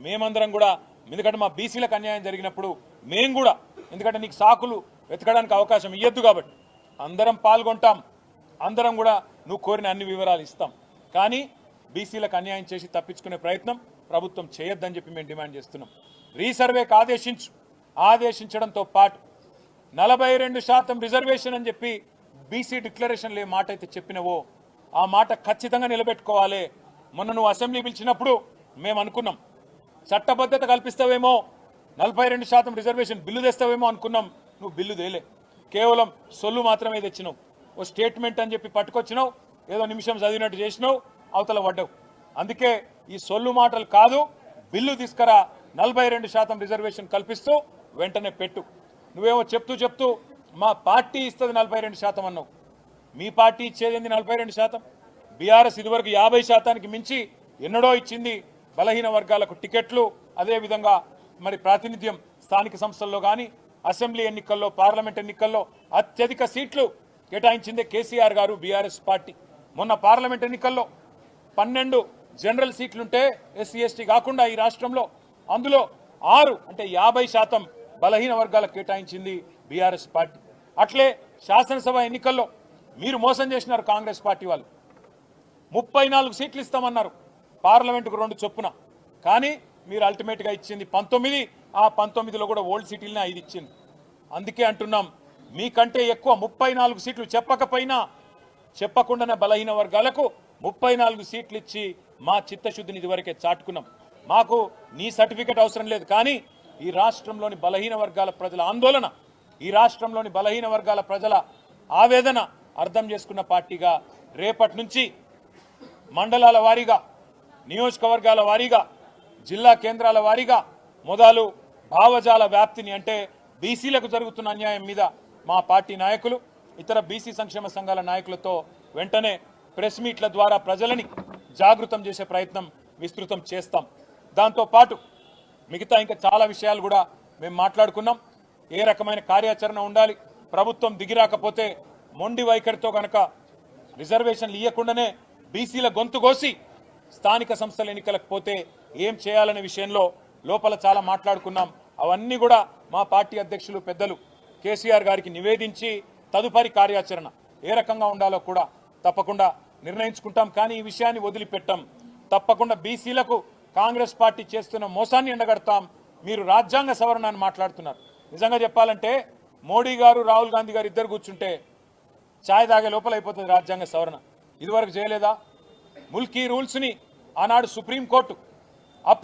మేమందరం కూడా ఎందుకంటే మా బీసీలకు అన్యాయం జరిగినప్పుడు మేము కూడా ఎందుకంటే నీకు సాకులు వెతకడానికి అవకాశం ఇవ్వద్దు కాబట్టి అందరం పాల్గొంటాం, అందరం కూడా నువ్వు కోరిన అన్ని వివరాలు ఇస్తాం. కానీ బీసీలకు అన్యాయం చేసి తప్పించుకునే ప్రయత్నం ప్రభుత్వం చేయొద్దని చెప్పి మేము డిమాండ్ చేస్తున్నాం. రీసర్వేకి ఆదేశించడంతో పాటు 42% రిజర్వేషన్ అని చెప్పి బీసీ డిక్లరేషన్లో ఏ మాట అయితే చెప్పినవో ఆ మాట ఖచ్చితంగా నిలబెట్టుకోవాలి. మొన్న నువ్వు అసెంబ్లీ పిలిచినప్పుడు మేము అనుకున్నాం చట్టబద్ధత కల్పిస్తావేమో, 42% రిజర్వేషన్ బిల్లు తెస్తావేమో అనుకున్నాం. నువ్వు బిల్లు తేలే, కేవలం సొల్లు మాత్రమే తెచ్చినావు. ఓ స్టేట్మెంట్ అని చెప్పి పట్టుకొచ్చినావు, ఏదో నిమిషం చదివినట్టు చేసినావు, అవతల పడ్డావు. అందుకే ఈ సొల్లు మాటలు కాదు, బిల్లు తీసుకురా, 42% రిజర్వేషన్ కల్పిస్తూ వెంటనే పెట్టు. నువ్వేమో చెప్తూ మా పార్టీ ఇస్తుంది 42% అన్నావు. మీ పార్టీ ఇచ్చేది 42%? బీఆర్ఎస్ ఇదివరకు 50%కి మించి ఎన్నడో ఇచ్చింది. బలహీన వర్గాలకు టికెట్లు, అదేవిధంగా మరి ప్రాతినిధ్యం స్థానిక సంస్థల్లో కానీ అసెంబ్లీ ఎన్నికల్లో, పార్లమెంట్ ఎన్నికల్లో అత్యధిక సీట్లు కేటాయించిందే కేసీఆర్ గారు, బీఆర్ఎస్ పార్టీ. మొన్న పార్లమెంట్ ఎన్నికల్లో 12 జనరల్ సీట్లుంటే ఎస్సీ ఎస్టీ కాకుండా ఈ రాష్ట్రంలో అందులో 6 అంటే 50% బలహీన వర్గాలకు కేటాయించింది బీఆర్ఎస్ పార్టీ. అట్లే శాసనసభ ఎన్నికల్లో మీరు మోసం చేసినారు కాంగ్రెస్ పార్టీ వాళ్ళు. 34 సీట్లు ఇస్తామన్నారు, పార్లమెంటుకు 2 చొప్పున. కానీ మీరు అల్టిమేట్గా ఇచ్చింది 19. ఆ 19లో కూడా ఓల్డ్ సీట్లనే 5 ఇచ్చింది. అందుకే అంటున్నాం, మీకంటే ఎక్కువ 34 సీట్లు చెప్పకుండానే బలహీన వర్గాలకు 34 సీట్లు ఇచ్చి మా చిత్తశుద్ధిని ఇదివరకే చాటుకున్నాం. మాకు నీ సర్టిఫికెట్ అవసరం లేదు. కానీ ఈ రాష్ట్రంలోని బలహీన వర్గాల ప్రజల ఆందోళన, ఈ రాష్ట్రంలోని బలహీన వర్గాల ప్రజల ఆవేదన అర్థం చేసుకున్న పార్టీగా రేపటి నుంచి మండలాల వారీగా, నియోజకవర్గాల వారీగా, జిల్లా కేంద్రాల వారీగా మొదలు భావజాల వ్యాప్తిని అంటే బీసీలకు జరుగుతున్న అన్యాయం మీద మా పార్టీ నాయకులు, ఇతర బీసీ సంక్షేమ సంఘాల నాయకులతో వెంటనే ప్రెస్ మీట్ల ద్వారా ప్రజలని జాగృతం చేసే ప్రయత్నం విస్తృతం చేస్తాం. దాంతోపాటు మిగతా ఇంకా చాలా విషయాలు కూడా మేము మాట్లాడుకున్నాం. ఏ రకమైన కార్యాచరణ ఉండాలి, ప్రభుత్వం దిగిరాకపోతే మొండి వైఖరితో కనుక రిజర్వేషన్లు ఇవ్వకుండానే బీసీల గొంతు కోసి స్థానిక సంస్థల ఎన్నికలకు పోతే ఏం చేయాలనే విషయంలో లోపల చాలా మాట్లాడుకున్నాం. అవన్నీ కూడా మా పార్టీ అధ్యక్షులు పెద్దలు కేసీఆర్ గారికి నివేదించి తదుపరి కార్యాచరణ ఏ రకంగా ఉండాలో కూడా తప్పకుండా నిర్ణయించుకుంటాం. కానీ ఈ విషయాన్ని వదిలిపెట్టాం. తప్పకుండా బీసీలకు కాంగ్రెస్ పార్టీ చేస్తున్న మోసాన్ని ఎండగడతాం. మీరు రాజ్యాంగ సవరణ అని మాట్లాడుతున్నారు. నిజంగా చెప్పాలంటే మోడీ గారు, రాహుల్ గాంధీ గారు ఇద్దరు కూర్చుంటే ఛాయ్ తాగే లోపల అయిపోతుంది రాజ్యాంగ సవరణ. ఇదివరకు చేయలేదా? ముల్కీ రూల్స్ని ఆనాడు సుప్రీంకోర్టు